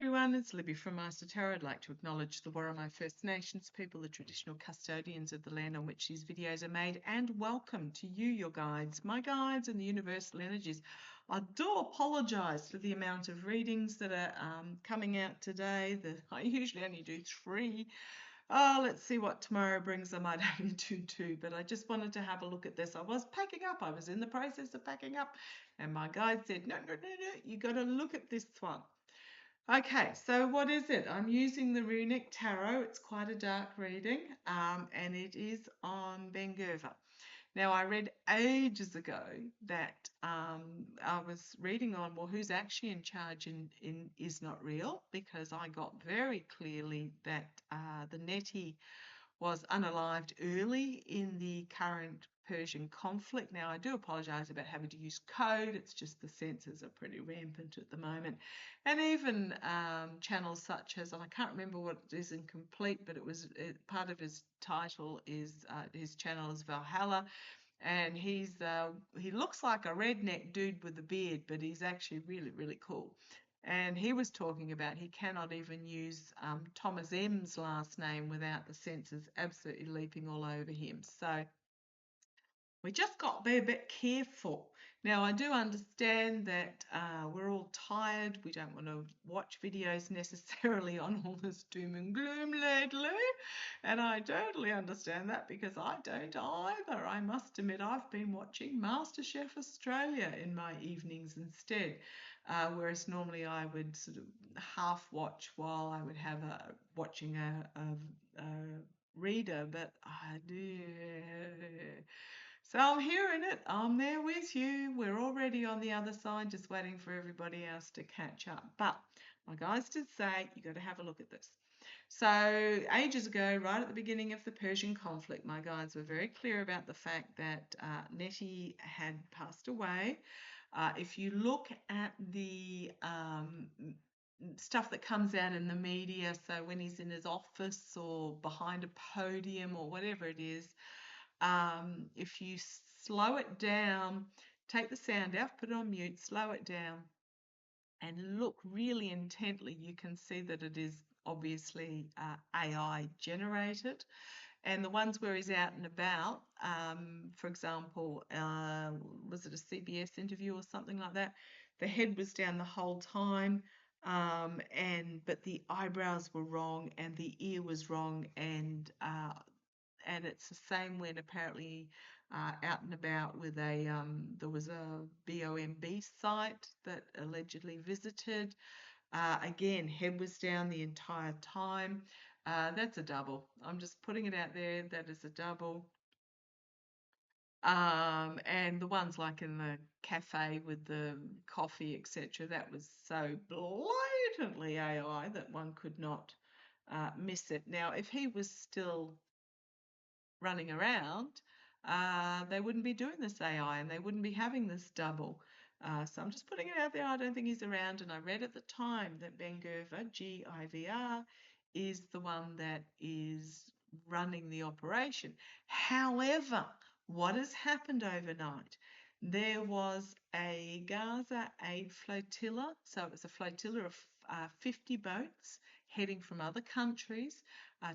Everyone, it's Libby from Master Tarot. I'd like to acknowledge the Worimi First Nations people, the traditional custodians of the land on which these videos are made, and welcome to you, your guides, my guides, and the universal energies. I do apologise for the amount of readings that are coming out today. I usually only do 3. Let's see what tomorrow brings. I might only do 2, but I just wanted to have a look at this. I was packing up. I was in the process of packing up, and my guide said, no, you got to look at this one. Okay, so what is it? I'm using the Runic Tarot. It's quite a dark reading, and it is on Ben-Gerber. Now, I read ages ago that I was reading on, well, who's actually in charge in Is Not Real, because I got very clearly that the Nettie was unalived early in the current Persian conflict. Now, I do apologise about having to use code. It's just the censors are pretty rampant at the moment. And even channels such as, and I can't remember what it is in complete, but part of his title is, his channel is Valhalla. And he looks like a redneck dude with a beard, but he's actually really, really cool. And he was talking about he cannot even use Thomas M's last name without the censors absolutely leaping all over him. So we just got to be a bit careful. Now, I do understand that we're all tired. We don't want to watch videos necessarily on all this doom and gloom lately. And I totally understand that because I don't either. I must admit, I've been watching MasterChef Australia in my evenings instead. Whereas normally I would sort of half watch while I would have watching a reader, but I do. So I'm hearing it. I'm there with you. We're already on the other side, just waiting for everybody else to catch up. But my guys did say you got to have a look at this. So ages ago, right at the beginning of the Persian conflict, my guides were very clear about the fact that Nettie had passed away. If you look at the stuff that comes out in the media, so when he's in his office or behind a podium or whatever it is, if you slow it down, take the sound out, put it on mute, slow it down, and look really intently, you can see that it is obviously AI generated. And the ones where he's out and about, for example, was it a CBS interview or something like that? The head was down the whole time, but the eyebrows were wrong and the ear was wrong, and it's the same when apparently out and about with there was a BOMB site that allegedly visited. Again, head was down the entire time. That's a double. I'm just putting it out there. That is a double. And the ones like in the cafe with the coffee, etc., that was so blatantly AI that one could not miss it. Now, if he was still running around, they wouldn't be doing this AI and they wouldn't be having this double. So I'm just putting it out there. I don't think he's around. And I read at the time that Ben-Gerber, G-I-V-R, is the one that is running the operation. However, what has happened overnight? There was a Gaza aid flotilla. So it was a flotilla of 50 boats heading from other countries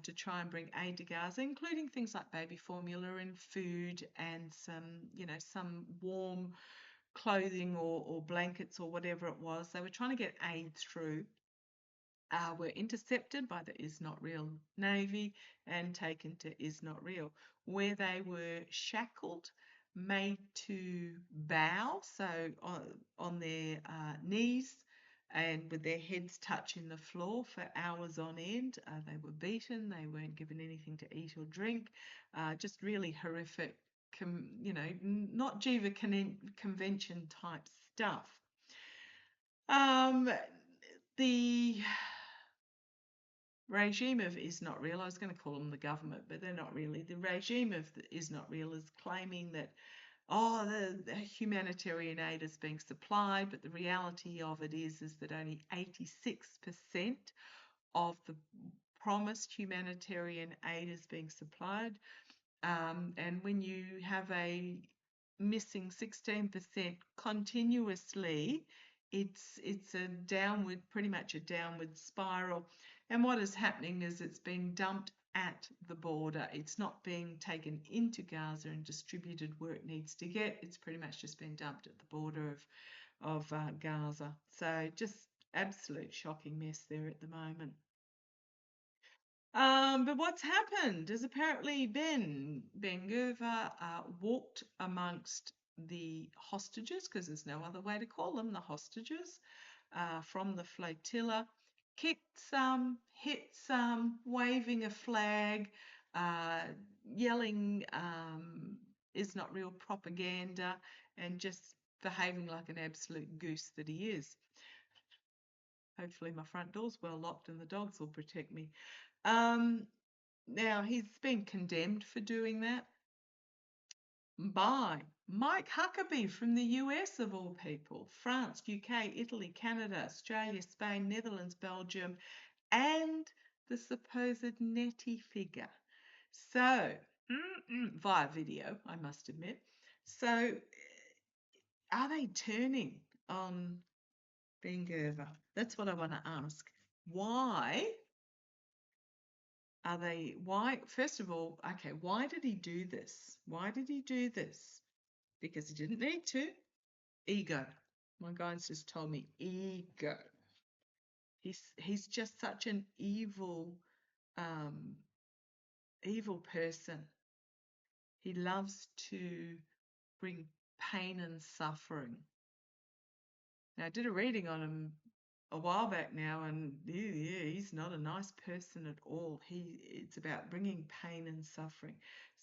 to try and bring aid to Gaza, including things like baby formula and food and some warm clothing or blankets or whatever it was. They were trying to get aid through. Were intercepted by the Is Not Real Navy and taken to Is Not Real, where they were shackled, made to bow, so on their knees and with their heads touching the floor for hours on end. They were beaten. They weren't given anything to eat or drink. Just really horrific, not Geneva Convention type stuff. The regime of Is Not Real, I was going to call them the government, but they're not really. The regime of Is Not Real is claiming that, the humanitarian aid is being supplied, but the reality of it is that only 86% of the promised humanitarian aid is being supplied. And when you have a missing 16% continuously it's a downward, pretty much a downward spiral. And what is happening is it's being dumped at the border. It's not being taken into Gaza and distributed where it needs to get. It's pretty much just been dumped at the border of Gaza. So just absolute shocking mess there at the moment. But what's happened is apparently Ben Gerver walked amongst the hostages, because there's no other way to call them, the hostages, from the flotilla, kicked some, hit some, waving a flag, yelling is not real propaganda, and just behaving like an absolute goose that he is. Hopefully my front door's well locked and the dogs will protect me. Now, he's been condemned for doing that by Mike Huckabee from the US, of all people, France, UK, Italy, Canada, Australia, Spain, Netherlands, Belgium, and the supposed Nettie figure. So, via video, I must admit. So, are they turning on Ben Gerver? That's what I want to ask. Why? First of all, okay, why did he do this? Why did he do this? Because he didn't need to. Ego. My guides just told me ego. He's just such an evil person. He loves to bring pain and suffering. Now, I did a reading on him a while back now, and yeah, he's not a nice person at all. It's about bringing pain and suffering.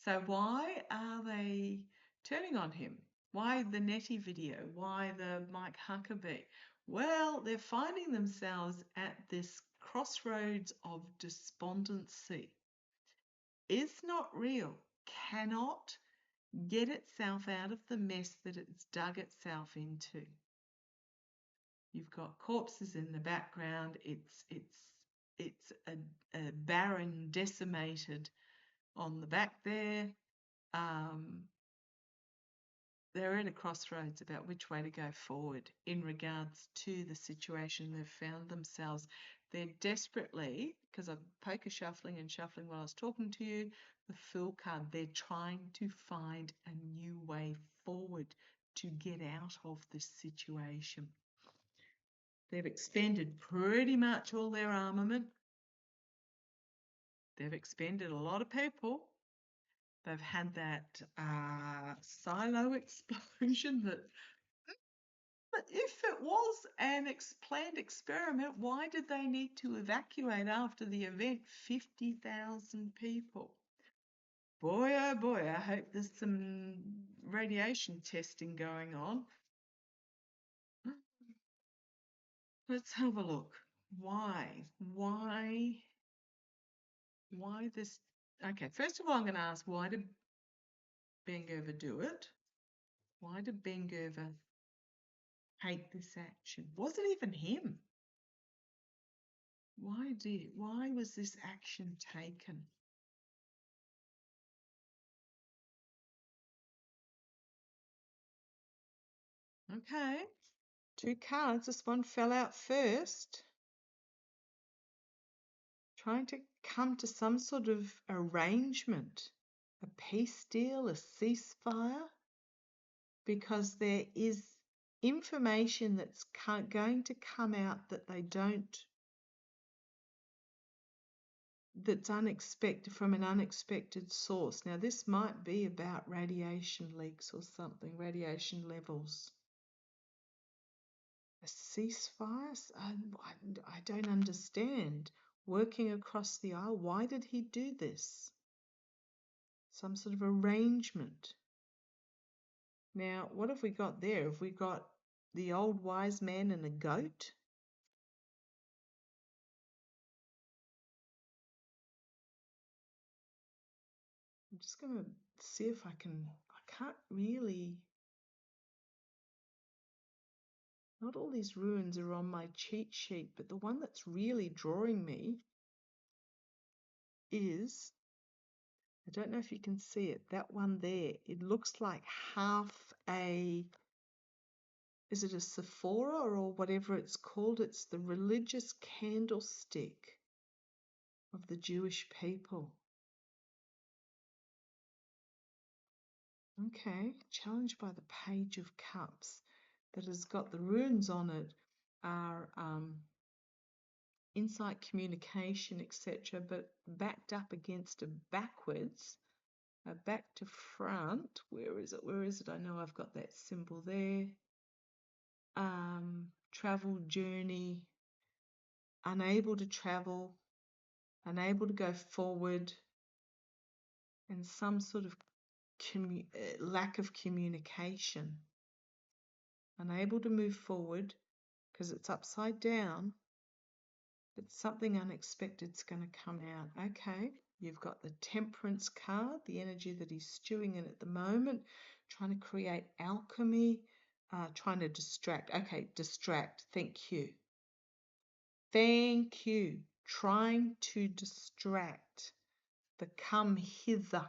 So why are they turning on him? Why the Nettie video? Why the Mike Huckabee? Well, they're finding themselves at this crossroads of despondency. Is not real, cannot get itself out of the mess that it's dug itself into. You've got corpses in the background. It's a barren, decimated on the back there. They're at a crossroads about which way to go forward in regards to the situation they've found themselves. They're desperately, because I'm poker shuffling and shuffling while I was talking to you, the Fool card, they're trying to find a new way forward to get out of this situation. They've expended pretty much all their armament. They've expended a lot of people. They've had that silo explosion but if it was an planned experiment, why did they need to evacuate after the event 50,000 people? Boy, oh boy, I hope there's some radiation testing going on. Let's have a look. Why this? Okay, first of all, I'm going to ask, why did Ben Gerver do it? Why did Ben Gerver take this action? Was it even him? Why was this action taken? Okay, 2 cards. This one fell out first. Trying to come to some sort of arrangement, a peace deal, a ceasefire, because there is information that's going to come out that that's unexpected, from an unexpected source. Now, this might be about radiation leaks or something, radiation levels. A ceasefire? I don't understand. Working across the aisle, why did he do this? Some sort of arrangement. Now, what have we got there? Have we got the old wise man and a goat? I'm just going to see if I can't really, not all these ruins are on my cheat sheet, but the one that's really drawing me is, I don't know if you can see it, that one there. It looks like half a is it a Sephora or whatever it's called? It's the religious candlestick of the Jewish people. Okay, challenged by the Page of Cups that has got the runes on it are insight, communication, etc., but backed up against a backwards, a back to front. Where is it? Where is it? I know I've got that symbol there. Travel, journey, unable to travel, unable to go forward, and some sort of lack of communication. Unable to move forward because it's upside down, but something unexpected's going to come out. Okay, you've got the Temperance card, the energy that he's stewing in at the moment, trying to create alchemy, trying to distract. Okay, distract. Thank you. Thank you. Trying to distract the come hither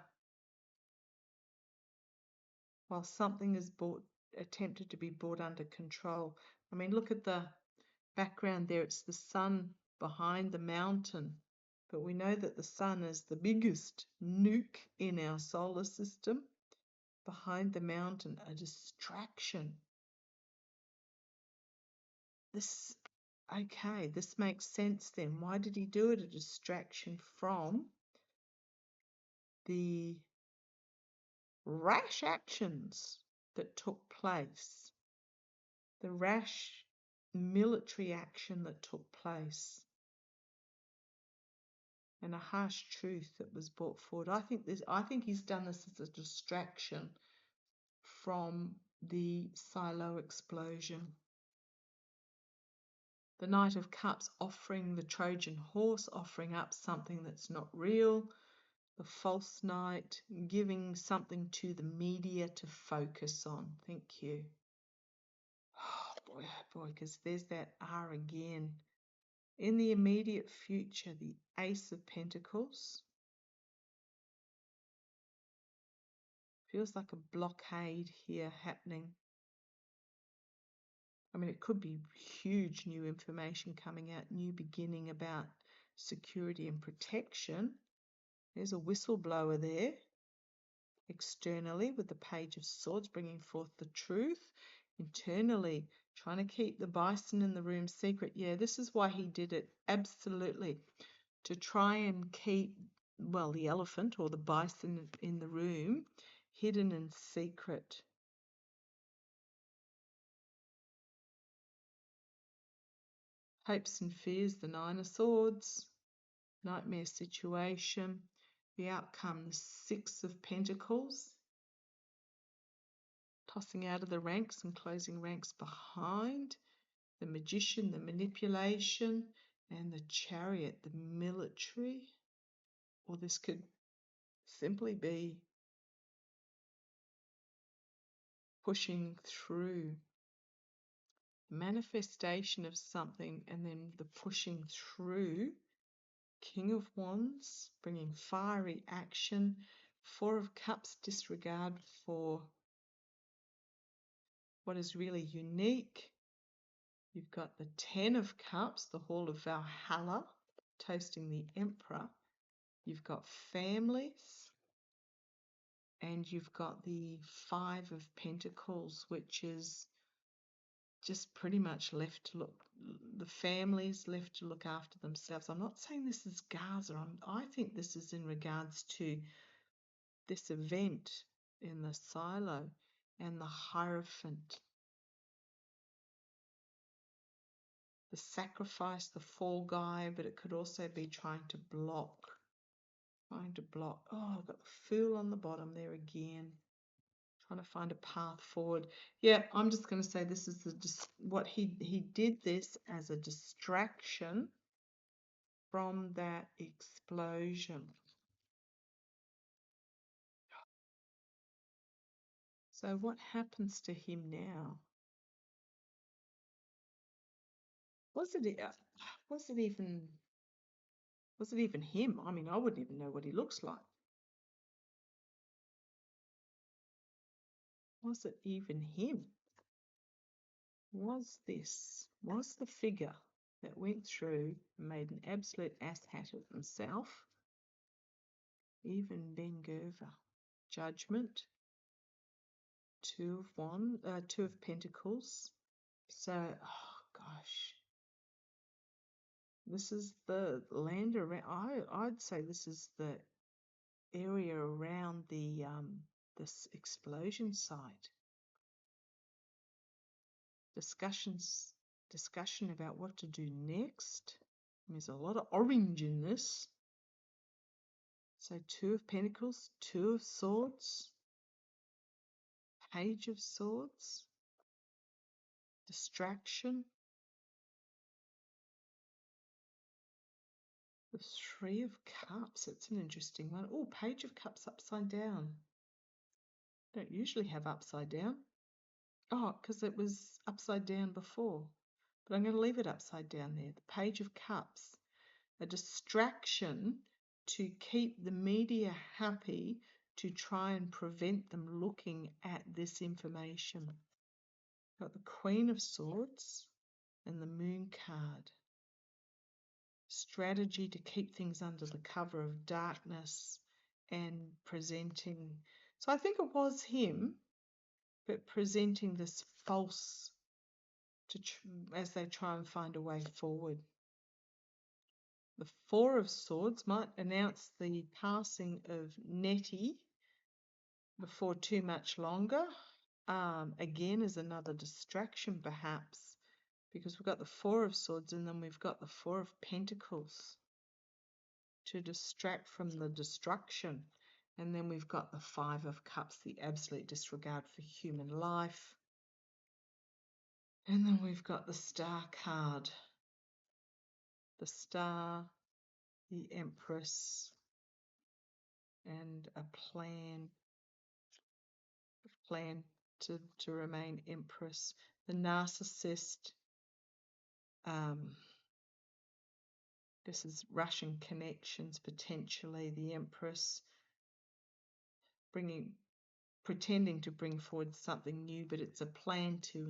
while something is attempted to be brought under control. I mean, look at the background there. It's the sun behind the mountain. But we know that the sun is the biggest nuke in our solar system. Behind the mountain, a distraction. This makes sense then. Why did he do it? A distraction from the rash actions that took place, the rash military action that took place, and a harsh truth that was brought forward. I think he's done this as a distraction from the silo explosion. The Knight of Cups offering the Trojan horse, offering up something that's not real. The false knight giving something to the media to focus on. Thank you. Oh boy, because there's that R again. In the immediate future, the Ace of Pentacles. Feels like a blockade here happening. I mean, it could be huge new information coming out, new beginning about security and protection. There's a whistleblower there. Externally with the Page of Swords bringing forth the truth. Internally trying to keep the bison in the room secret. Yeah, this is why he did it. Absolutely. To try and keep, well, the elephant or the bison in the room hidden and secret. Hopes and fears, the Nine of Swords. Nightmare situation. The outcome, the Six of Pentacles. Tossing out of the ranks and closing ranks behind. The Magician, the manipulation, and the Chariot, the military. Or this could simply be pushing through. Manifestation of something and then the pushing through. King of Wands, bringing fiery action. Four of Cups, disregard for what is really unique. You've got the Ten of Cups, the Hall of Valhalla, toasting the Emperor. You've got families. And you've got the Five of Pentacles, which is just pretty much left to look, the families left to look after themselves. I'm not saying this is Gaza. I think this is in regards to this event in the silo and the Hierophant. The sacrifice, the fall guy, but it could also be trying to block. Oh, I've got the Fool on the bottom there again. Trying to find a path forward. Yeah, I'm just going to say this is what he did this as a distraction from that explosion. So what happens to him now? Was it even him? I mean, I wouldn't even know what he looks like. Was it even him? was the figure that went through and made an absolute asshat of himself, even Ben-Gerber. Judgment, Two of Pentacles. So, oh gosh, this is the land around. I'd say this is the area around the this explosion site. Discussion about what to do next. There's a lot of orange in this. So Two of Pentacles, Two of Swords, Page of Swords, distraction, the Three of Cups. It's an interesting one. Oh, Page of Cups upside down. Don't usually have upside down. Oh, because it was upside down before. But I'm going to leave it upside down there. The Page of Cups. A distraction to keep the media happy, to try and prevent them looking at this information. Got the Queen of Swords and the Moon card. Strategy to keep things under the cover of darkness and presenting. So I think it was him, but presenting this false as they try and find a way forward. The Four of Swords might announce the passing of Nettie before too much longer. Again, is another distraction perhaps, because we've got the Four of Swords and then we've got the Four of Pentacles to distract from the destruction. And then we've got the Five of Cups, the absolute disregard for human life. And then we've got the Star card. The Star, the Empress, and a plan to remain Empress. The Narcissist, this is Russian connections potentially. The Empress, pretending to bring forward something new, but it's a plan to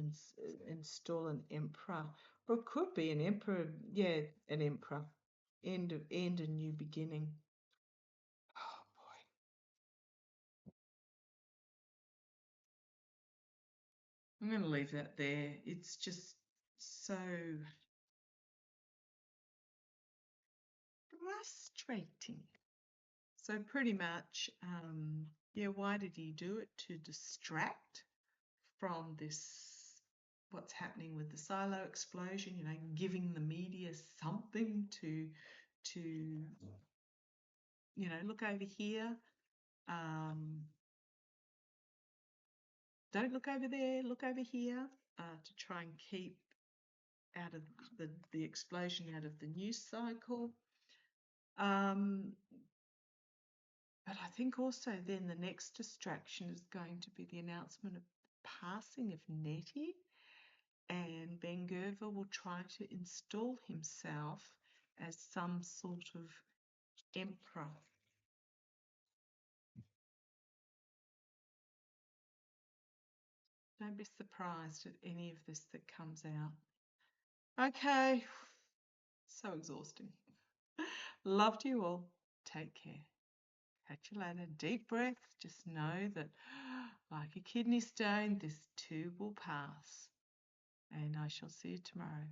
install an emperor, or it could be an emperor. Yeah, an emperor. End a new beginning. Oh boy. I'm going to leave that there. It's just so frustrating. So pretty much, yeah, why did he do it? To distract from this, what's happening with the silo explosion, you know, giving the media something to you know, look over here. Don't look over there, look over here, to try and keep out of the explosion out of the news cycle. But I think also then the next distraction is going to be the announcement of the passing of Nettie, and Ben-Gerber will try to install himself as some sort of emperor. Don't be surprised at any of this that comes out. Okay, so exhausting. Love to you all. Take care. Catch you later. Deep breath. Just know that, like a kidney stone, this too will pass. And I shall see you tomorrow.